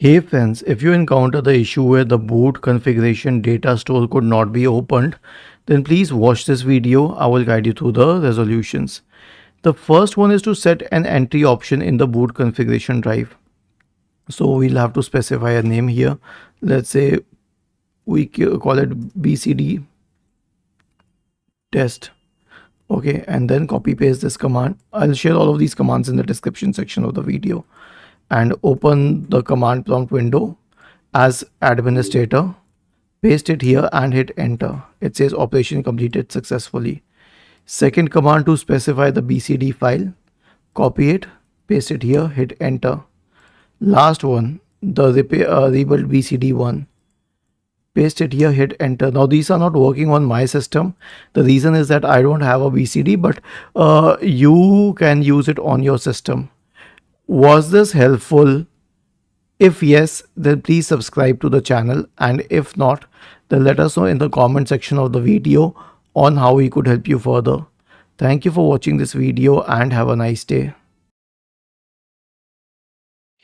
Hey friends, if you encounter the issue where the boot configuration data store could not be opened, then please watch this video. I will guide you through the resolutions. The first one is to set an entry option in the boot configuration drive. So we'll have to specify a name here. Let's say we call it BCD test. Okay, and then copy paste this command. I'll share all of these commands in the description section of the video. And open the command prompt window as administrator, paste it here and hit enter. It says operation completed successfully. Second command to specify the BCD file, copy it, paste it here, hit enter. Last one, the rebuild BCD1, paste it here, hit enter. Now these are not working on my system. The reason is that I don't have a BCD, but you can use it on your system. Was this helpful? If yes, then please subscribe to the channel, and if not, then let us know in the comment section of the video on how we could help you further. Thank you for watching this video and have a nice day.